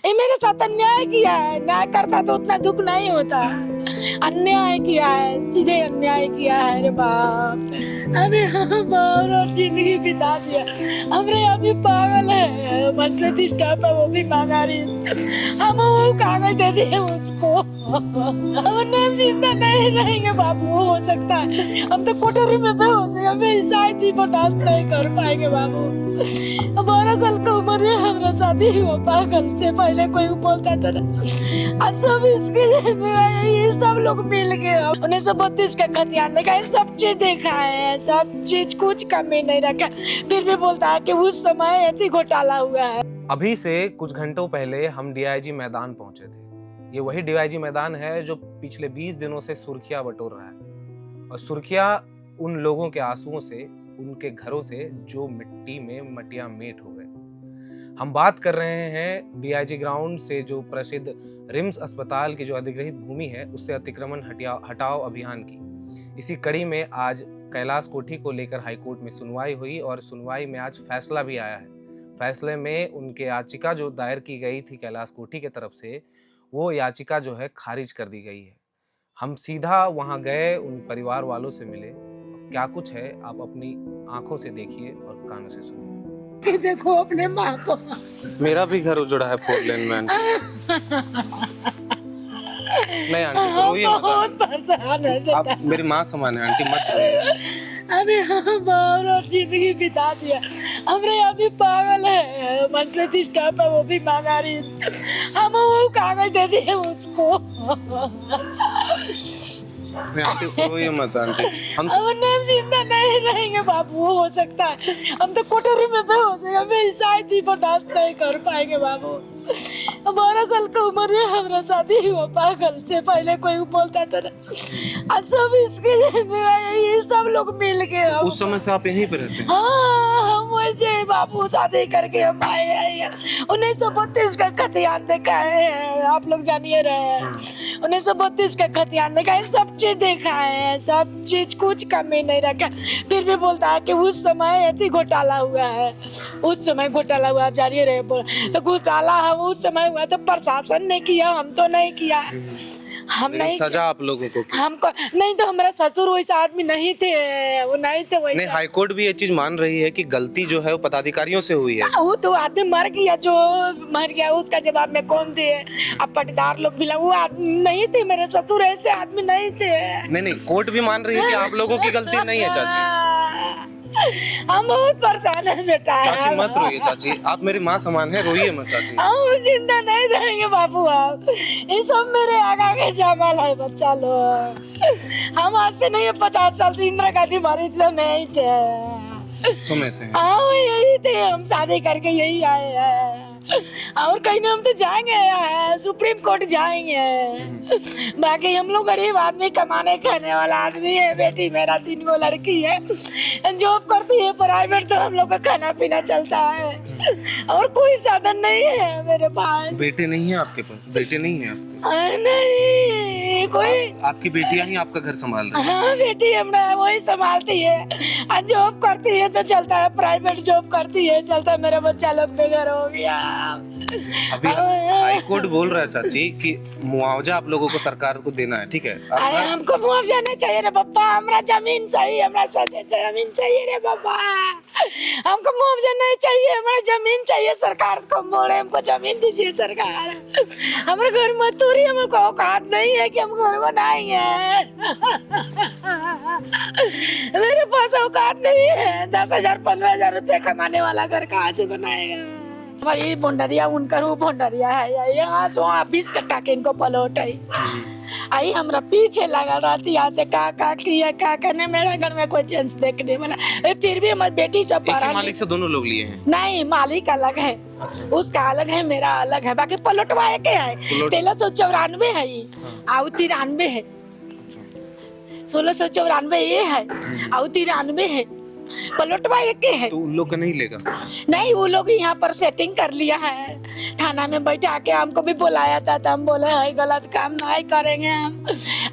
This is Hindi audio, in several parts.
ये मेरे साथ अन्याय किया है। न्याय करता तो उतना दुख नहीं होता। अन्याय किया है, सीधे अन्याय किया है रे बाप। अरे हम और जिंदगी बिता दिया। हमरे अभी पागल है, मतलब डिस्टर्ब है, वो भी मांगा रही। हम वो कागज दे दिए उसको। हम जिंदा नहीं रहेंगे बाबू, हो सकता है हम तो कोठरी में बेहोश हैं, हमें शायद ही बर्दाश्त नहीं कर पाएंगे बाबू। 12 साल की उम्र में हमारा शादी हुआ, पागल से पहले कोई बोलता था ना। आज सब इसके ये सब लोग मिल गए। 1932 का खतियान देखा है, सब चीज देखा है, सब चीज कुछ कमी नहीं रखा, फिर भी बोलता है कि उस समय ऐसी घोटाला हुआ है। अभी से कुछ घंटों पहले हम डीआईजी मैदान पहुंचे थे। ये वही डीआईजी मैदान है जो पिछले 20 दिनों से सुर्खियां बटोर रहा है, और सुर्खियां उन लोगों के आंसुओं से, उनके घरों से जो मिट्टी में मटिया मेट हो गए। हम बात कर रहे हैं डीआईजी ग्राउंड से, जो प्रसिद्ध रिम्स अस्पताल की जो अधिग्रहित भूमि है उससे अतिक्रमण हटाओ अभियान की। इसी कड़ी में आज कैलाश कोठी को लेकर हाईकोर्ट में सुनवाई हुई, और सुनवाई में आज फैसला भी आया है। फैसले में उनके याचिका जो दायर की गई थी कैलाश कोठी की तरफ से, वो याचिका जो है खारिज कर दी गई है। हम सीधा वहां गए, उन परिवार वालों से मिले। क्या कुछ है आप अपनी आंखों से देखिए और कानों से सुनिए। कि देखो अपने माँ को। मेरा भी घर उजड़ा है 4 लेन में आंटी। नहीं आंटी रोइए मत। बहुत परेशान है आप मेरी माँ समान है आंटी, मत रोइए। अरे हम और जिंदगी बिता दिया। हमरे अभी पागल है, मतलब डिस्टर्ब है, वो भी मांगा रही। हम वो कागज दे दिए उसको। आंटी रोइए मत आंटी। हम जिंदा नहीं रहेंगे बाबू, हो सकता है हम तो कोठरी में बेहोश हैं, हमें शायद ही बर्दाश्त नहीं कर पाएंगे बाबू। 12 साल की उम्र में हमारा शादी हुआ, पागल से पहले कोई बोलता था ना। आज सब इसके ये सब लोग मिल गए। उस समय से आप यहीं पे रहते हैं? हाँ, हम वैसे बाबू शादी करके हम आए हैं। 1932 का खतियान देखा है, आप लोग जानिए रहे हैं। 1932 का खतियान देखा है, सब चीज देखा है, सब चीज कुछ कमी नहीं रखा, फिर भी बोलता है कि उस समय ऐसी घोटाला हुआ है। उस समय घोटाला हुआ, आप जानिए रहे। तो घोटाला है उस समय हुआ तो प्रशासन ने किया, हम तो नहीं किया। हम नहीं, सजा आप लोगों को की? हमको नहीं, तो हमारा ससुर वैसा आदमी नहीं थे, वो नहीं थे वैसा। नहीं, हाईकोर्ट भी ये चीज मान रही है कि गलती जो है वो पदाधिकारियों से हुई है। वो तो आदमी मर गया, जो मर गया उसका जवाब में कौन दे। अब पटदार लोग भी, वो आदमी नहीं थे, मेरे ससुर ऐसे आदमी नहीं थे। नहीं, कोर्ट भी मान रही है कि आप लोगों की गलती नहीं है चाची। हम बहुत परेशान है बेटा। चाची मत रोइए चाची, आप मेरी माँ समान है, रोइए मत चाची। हम जिंदा नहीं रहेंगे बाबू। आप ये सब मेरे आगा के जमाल है बच्चा लोग। हम आज से नहीं, 50 साल से इंदिरा गांधी मारी थी, नहीं थे समय से हाँ यही थे। हम शादी करके यही आए हैं, और कहीं ना हम तो जाएंगे, सुप्रीम कोर्ट जाएंगे। बाकी हम लोग गरीब आदमी, कमाने खाने वाला आदमी है। बेटी मेरा 3 गो लड़की है, जॉब करती है प्राइवेट, तो हम लोग का खाना पीना चलता है, और कोई साधन नहीं है मेरे पास। बेटे नहीं है आपके पास? बेटे नहीं है आपके? नहीं कोई। आपकी बेटियां ही आपका घर संभाल रही है? हाँ बेटी हमारा वही संभालती है, जॉब करती है तो चलता है, प्राइवेट जॉब करती है चलता है। मेरा बच्चा लोग बेघर हो गया। अभी हाई कोर्ट बोल रहा है चाची कि मुआवजा आप लोगों को सरकार को देना है, ठीक है? अरे हमको मुआवजा नहीं चाहिए रे बाबा, हमरा जमीन चाहिए, हमरा जमीन चाहिए रे बाबा। हमको मुआवजा नहीं चाहिए, हमारा जमीन चाहिए। सरकार को बोले हमको जमीन दीजिए सरकार। हमारे घर में तोरी, हमको औकात नहीं है कि हम घर बनाएंगे। मेरे पास औकात नहीं है, 10,000 15,000 रुपए कमाने वाला घर कहाँ से बनाएगा। हमारी बोंडरिया उनकर वो बोंडरिया है, यहाँ से वहाँ 20 कट्टा के इनको प्लॉट है। आई हमरा पीछे लगा रहती, यहाँ से का किया का करने, मेरा घर में कोई चेंज देखने वाला। फिर भी हमारी बेटी जब पढ़ा, मालिक से दोनों लोग लिए हैं? नहीं, मालिक अलग है। अच्छा। उसका अलग है, मेरा अलग है। बाकी प्लॉटवा एक है। 1394 है, और 93 है। 1694 ये है, और 93 है। प्लॉटवा एक ही है। तो उन लोग का नहीं लेगा? नहीं, वो लोग यहाँ पर सेटिंग कर लिया है, थाना में बैठा के हमको भी बुलाया था, तो हम बोले है गलत काम नहीं करेंगे हम।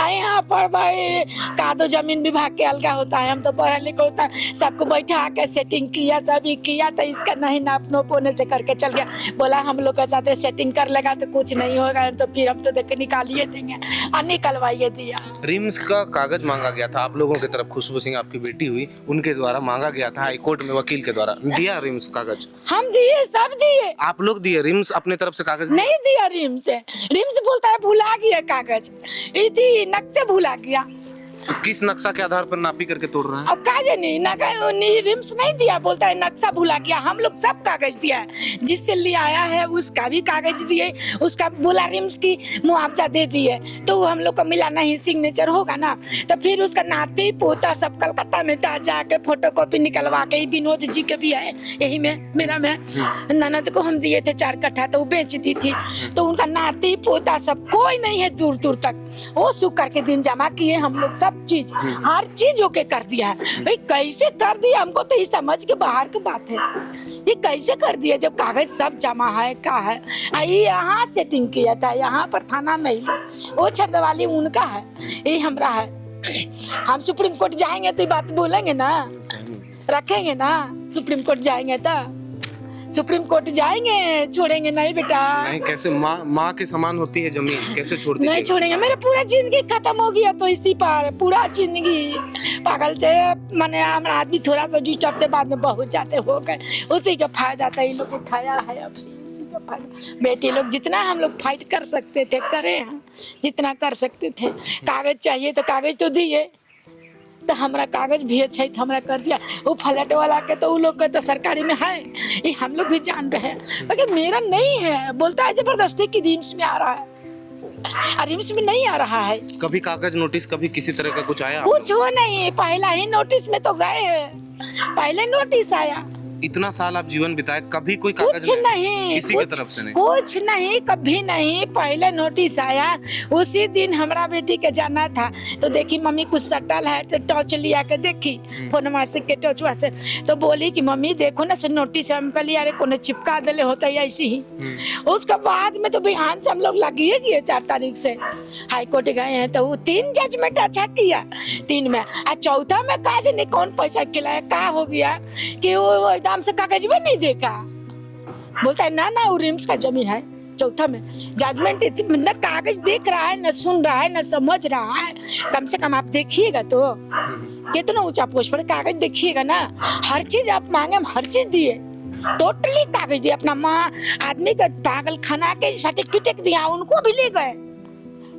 यहाँ पर भाई कादो जमीन विभाग के अलगा होता है, हम तो पढ़ा लिखा होता है, सबको बैठा के सेटिंग किया, सभी किया, तो इसका नहीं नाप नोप होने से करके चल गया। बोला हम लोग का साथ सेटिंग कर लेगा तो कुछ नहीं होगा, तो फिर हम तो देख के निकालिए देंगे, और निकलवाइए दिया। रिम्स का कागज मांगा गया था आप लोगों की तरफ, खुशबू सिंह आपकी बेटी हुई, उनके द्वारा मांगा गया था हाई कोर्ट में वकील के द्वारा, दिया रिम्स कागज? हम दिए, सब दिए। आप लोग दिए? रिम्स अपने तरफ से कागज नहीं दिया रिम्स बोलता है भुला गया कागज, इतनी नक्शे भुला गया। तो किस नक्शा के आधार पर नापी करके तोड़ रहा है? अब कागज नहीं रिम्स नहीं दिया, बोलता है नक्शा भुला गया। हम लोग सब कागज दिया है, जिससे ले आया है उसका भी कागज दिए, उसका बोला रिम्स की मुआवजा दे दिए, तो वो हम लोग को मिला नहीं, सिग्नेचर होगा ना। तो फिर उसका नाती पोता सब कलकत्ता में था, जाके फोटोकॉपी निकलवा के, विनोद जी के भी है यही में, मेरा में ननद को हम दिए थे 4 कट्ठा, तो वो बेच दी थी। तो उनका नाती पोता सब कोई नहीं है दूर दूर तक, वो शुक्र के दिन जमा किए हम लोग, सब चीज हर चीज ओके कर दिया है। भाई कैसे कर दिया, हमको तो ये समझ के बाहर की बात है, ये कैसे कर दिया जब कागज सब जमा है का है। ये यहाँ सेटिंग किया था, यहाँ पर थाना में ही, वो छरदवाली उनका है, ये हमरा है। हम सुप्रीम कोर्ट जाएंगे तो ये बात बोलेंगे ना, रखेंगे ना, सुप्रीम कोर्ट जाएंगे तो सुप्रीम कोर्ट जाएंगे, छोड़ेंगे नहीं बेटा। नहीं, कैसे माँ के समान होती है जमीन, कैसे छोड़ दीजिए? नहीं छोड़ेंगे, मेरा पूरा जिंदगी खत्म हो गया, तो इसी पर पूरा जिंदगी पागल से माने हमारा आदमी थोड़ा सा डिस्टर्ब के बाद में बहुत जाते हो गए, उसी का फायदा था ये लोग उठाया है। अब इसी का फायदा, बेटे लोग जितना हम लोग फाइट कर सकते थे करे हैं, जितना कर सकते थे। कागज चाहिए तो कागज तो दिए, तो हमारा कागज भी अच्छा तो हमारा कर दिया। वो फ्लैट वाला के तो वो लोग के तो सरकारी में है, ये हम लोग भी जान रहे हैं, लेकिन मेरा नहीं है। बोलता है जबरदस्ती की रिम्स में आ रहा है, और रिम्स में नहीं आ रहा है। कभी कागज नोटिस, कभी किसी तरह का कुछ आया? कुछ हो नहीं, पहला ही नोटिस में तो गए हैं, पहले नोटिस आया। इतना साल आप जीवन बिताए, कभी कोई कागज कुछ नहीं, किसी की तरफ से नहीं? कुछ नहीं, कभी नहीं। पहले नोटिस आया, उसी दिन हमारा बेटी के जाना था, तो देखी मम्मी कुछ सटल है, तो टॉर्च लिया के देखी फोनवा से के टॉर्चवा से, तो बोली कि मम्मी देखो ना से नोटिस, हम कहली अरे कोनो चिपका दिले होता है ऐसे ही। उसके बाद में तो बिहान से हम लोग लगिए गए, 4 तारीख से हाई कोर्ट गए हैं, तो वो 3 जजमेंट अच्छा किया, 3 में, और चौथा में काज नहीं कौन पैसा खिलाया, का हो गया कि वो एकदम से कागज भी नहीं देखा। बोलता है ना ना वो रिम्स का जमीन है। चौथा में जजमेंट न कागज देख रहा है, न सुन रहा है, न समझ रहा है। कम से कम आप देखिएगा तो कितना ऊंचा पोस्ट पर कागज देखिएगा ना, हर चीज आप मांगे हम हर चीज दिए, टोटली कागज दिए। अपना माँ आदमी का पागल खाना के सर्टिफिकेट दिया, उनको भी ले गए,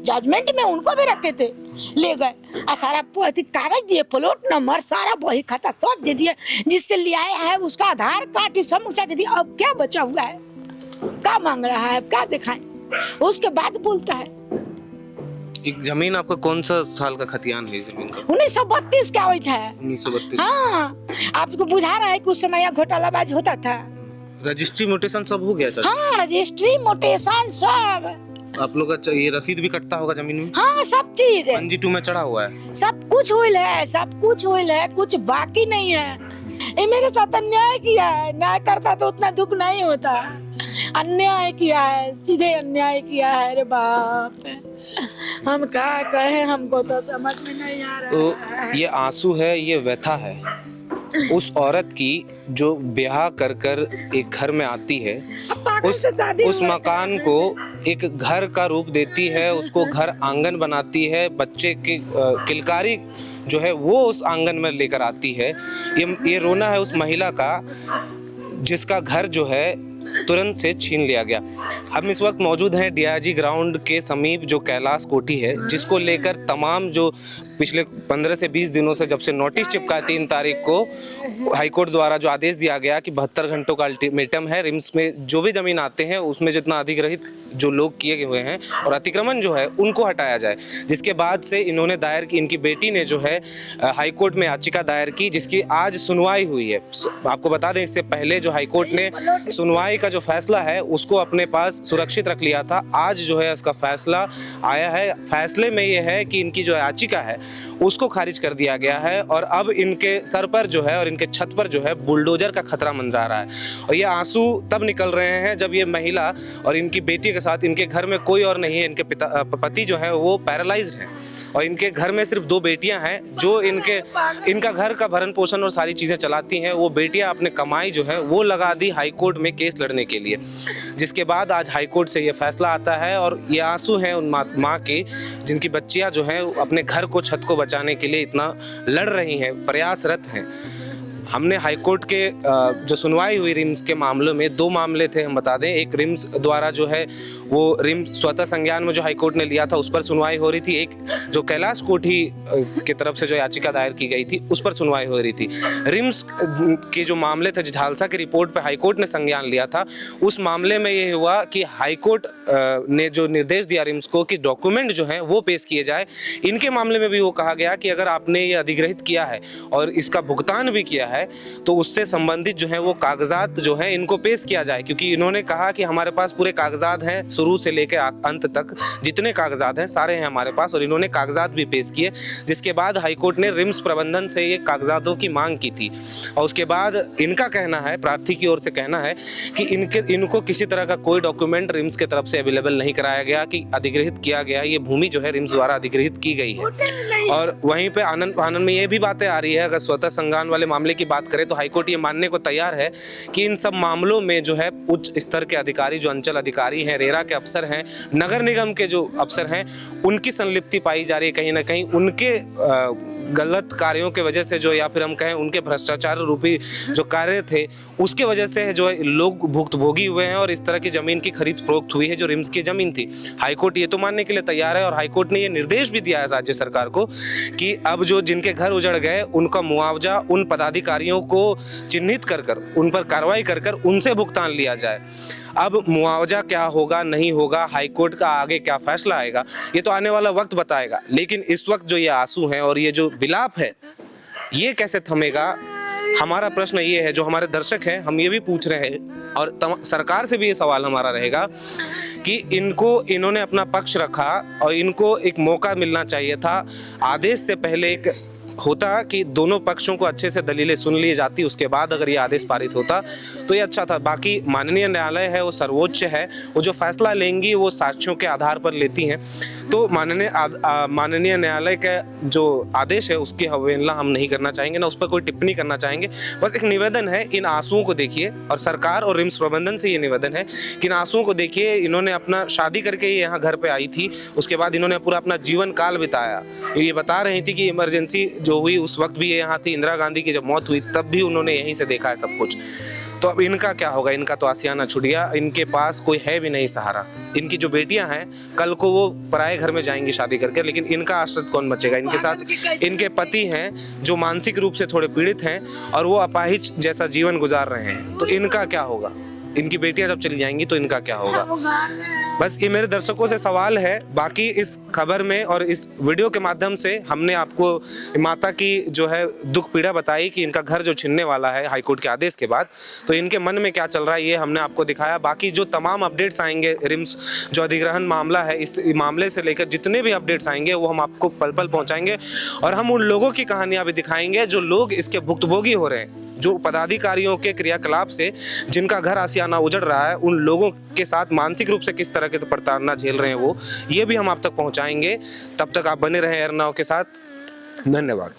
जजमेंट में उनको भी रखे थे, ले गए, और सारा कागज दिए, प्लॉट नंबर सारा बही खाता सब दे दिए, जिससे ले आए हैं उसका आधार कार्ड सब मुझे दे दिया। अब क्या बचा हुआ है, क्या मांग रहा है, क्या दिखाएं? उसके बाद बोलता है एक जमीन आपका कौन सा साल का खतियान है जमीन का? 1932 का हुई था। 1932? हाँ, आपको बुझा रहा है कि उस समय घोटालाबाज होता था। रजिस्ट्री मोटेशन सब हो गया था? हाँ, रजिस्ट्री मोटेशन सब। आप लोग का ये रसीद भी कटता होगा जमीन में? हाँ, सब चीज है, 1G2 में चढ़ा हुआ है, सब कुछ हुई है, सब कुछ हुई है, कुछ बाकी नहीं है। ये मेरे साथ अन्याय किया है, न्याय करता तो उतना दुख नहीं होता। अन्याय किया है, सीधे अन्याय किया है रे बाप, हम क्या कहें, हमको तो समझ में नहीं आ रहा तो ये आंसू है, ये व्यथा है उस औरत की जो ब्याह कर कर एक घर में आती है, उस मकान को एक घर का रूप देती है, उसको घर आंगन बनाती है, बच्चे की किलकारी जो है वो उस आंगन में लेकर आती है। ये रोना है उस महिला का जिसका घर जो है तुरंत से छीन लिया गया। हम इस वक्त मौजूद हैं डीआईजी ग्राउंड के समीप, जो कैलाश कोठी है, जिसको लेकर तमाम जो पिछले 15 से 20 दिनों से जब से नोटिस चिपका 3 तारीख को हाईकोर्ट द्वारा जो आदेश दिया गया कि 72 घंटों का अल्टीमेटम है, रिम्स में जो भी जमीन आते हैं उसमें जितना अधिग्रहित जो लोग किए हुए हैं और अतिक्रमण जो है उनको हटाया जाए, जिसके बाद से इन्होंने दायर की, इनकी बेटी ने जो है हाईकोर्ट में याचिका दायर की, जिसकी आज सुनवाई हुई है। आपको बता दें, इससे पहले जो हाईकोर्ट ने सुनवाई का जो फैसला है उसको अपने पास सुरक्षित रख लिया था। आज जो है उसका फैसला आया है। फैसले में ये है कि इनकी जो याचिका है उसको खारिज कर दिया गया है और अब इनके सर पर जो है और इनके छत पर जो है बुलडोजर का खतरा मंडरा रहा है। और ये आंसू तब निकल रहे हैं जब ये महिला और इनकी बेटी के साथ, इनके घर में कोई और नहीं है, इनके पति जो है वो पैरालाइज्ड हैं और इनके घर में सिर्फ 2 बेटियां हैं जो इनका घर का भरण पोषण और सारी चीज़ें चलाती हैं। वो बेटियां अपने कमाई जो है वो लगा दी हाई कोर्ट में केस लड़ने के लिए, जिसके बाद आज हाई कोर्ट से ये फैसला आता है। और ये आंसू हैं उन माँ के जिनकी बच्चियां जो हैं अपने घर को, छत को बचाने के लिए इतना लड़ रही हैं, प्रयासरत हैं। हमने हाई कोर्ट के जो सुनवाई हुई रिम्स के मामलों में 2 मामले थे, हम बता दें। एक रिम्स द्वारा जो है वो रिम्स स्वतः संज्ञान में जो हाई कोर्ट ने लिया था उस पर सुनवाई हो रही थी। एक जो कैलाश कोठी की तरफ से जो याचिका दायर की गई थी उस पर सुनवाई हो रही थी। रिम्स के जो मामले थे, झालसा की रिपोर्ट पर हाई कोर्ट ने संज्ञान लिया था, उस मामले में ये हुआ कि हाई कोर्ट ने जो निर्देश दिया रिम्स को कि डॉक्यूमेंट जो है वो पेश किए जाए। इनके मामले में भी वो कहा गया कि अगर आपने ये अधिग्रहित किया है और इसका भुगतान भी किया है तो उससे संबंधित जो है वो कागजात जो है इनको पेश किया जाए, क्योंकि इन्होंने कहा कि हमारे पास पूरे कागजात हैं, शुरू से लेकर अंत तक जितने कागजात हैं सारे हैं हमारे पास। और इन्होंने कागजात भी पेश किए, जिसके बाद हाईकोर्ट ने रिम्स प्रबंधन से ये कागजातों की मांग की थी। और उसके बाद इनका कहना है, प्रार्थी की ओर से कहना है कि इनको किसी तरह का कोई डॉक्यूमेंट रिम्स की तरफ से अवेलेबल नहीं कराया गया कि अधिग्रहित किया गया, ये भूमि जो है रिम्स द्वारा अधिग्रहित की गई है। और वहीं पे आनंद में ये भी बातें आ रही है, अगर स्वतः संज्ञान वाले मामले की बात करें तो हाईकोर्ट ये मानने को तैयार है कि इन सब मामलों में जो है उच्च स्तर के अधिकारी, जो अंचल अधिकारी हैं, रेरा के अफसर हैं, नगर निगम के जो अफसर हैं, उनकी संलिप्ति पाई जा रही है। कहीं ना कहीं उनके गलत कार्यों के वजह से जो, या फिर हम कहें उनके भ्रष्टाचार रूपी जो कार्य थे उसके वजह से जो है लोग भुक्तभोगी हुए हैं और इस तरह की जमीन की खरीद फरोख्त हुई है जो रिम्स की जमीन थी। हाईकोर्ट ये तो मानने के लिए तैयार है और हाईकोर्ट ने ये निर्देश भी दिया है राज्य सरकार को कि अब जो जिनके घर उजड़ गए उनका मुआवजा उन पदाधिकारियों को चिन्हित कर उन पर कार्रवाई कर उनसे भुगतान लिया जाए। अब मुआवजा क्या होगा, नहीं होगा, हाईकोर्ट का आगे क्या फैसला आएगा, ये तो आने वाला वक्त बताएगा। लेकिन इस वक्त जो ये आंसू हैं और ये जो विलाप है ये कैसे थमेगा, हमारा प्रश्न ये है। जो हमारे दर्शक हैं हम ये भी पूछ रहे हैं और सरकार से भी ये सवाल हमारा रहेगा कि इन्होंने अपना पक्ष रखा और इनको एक मौका मिलना चाहिए था। आदेश से पहले एक होता कि दोनों पक्षों को अच्छे से दलीलें सुन ली जाती, उसके बाद अगर ये आदेश पारित होता तो ये अच्छा था। बाकी माननीय न्यायालय है, वो सर्वोच्च है, वो जो फैसला लेंगी वो साक्ष्यों के आधार पर लेती हैं। तो माननीय न्यायालय का जो आदेश है उसकी अवहेलना हम नहीं करना चाहेंगे, ना उस पर कोई टिप्पणी करना चाहेंगे। बस एक निवेदन है, इन आंसुओं को देखिए और सरकार और रिम्स प्रबंधन से ये निवेदन है कि इन आंसुओं को देखिए। इन्होंने अपना शादी करके ये यहाँ घर पे आई थी, उसके बाद इन्होंने पूरा अपना जीवन काल बिताया। ये बता रही थी कि इमरजेंसी जो हुई उस वक्त भी ये यहाँ थी, इंदिरा गांधी की जब मौत हुई तब भी उन्होंने यहीं से देखा है सब कुछ। तो अब इनका क्या होगा? इनका तो आसियाना छूट गया, इनके पास कोई है भी नहीं सहारा। इनकी जो बेटियां हैं कल को वो पराए घर में जाएंगी शादी करके, लेकिन इनका आश्रित कौन बचेगा? इनके साथ इनके पति हैं जो मानसिक रूप से थोड़े पीड़ित हैं और वो अपाहिज जैसा जीवन गुजार रहे हैं, तो इनका क्या होगा? इनकी बेटियां जब चली जाएंगी तो इनका क्या होगा? बस ये मेरे दर्शकों से सवाल है। बाकी इस खबर में और इस वीडियो के माध्यम से हमने आपको माता की जो है दुख पीड़ा बताई कि इनका घर जो छिनने वाला है हाईकोर्ट के आदेश के बाद, तो इनके मन में क्या चल रहा है ये हमने आपको दिखाया। बाकी जो तमाम अपडेट्स आएंगे, रिम्स जो अधिग्रहण मामला है, इस मामले से लेकर जितने भी अपडेट्स आएंगे वो हम आपको पल पल पहुँचाएंगे और हम उन लोगों की कहानियाँ भी दिखाएंगे जो लोग इसके भुक्तभोगी हो रहे हैं, जो पदाधिकारियों के क्रियाकलाप से जिनका घर आसियाना उजड़ रहा है, उन लोगों के साथ मानसिक रूप से किस तरह के प्रताड़ना झेल रहे हैं वो, ये भी हम आप तक पहुंचाएंगे। तब तक आप बने रहें एयरनाउ के साथ। धन्यवाद।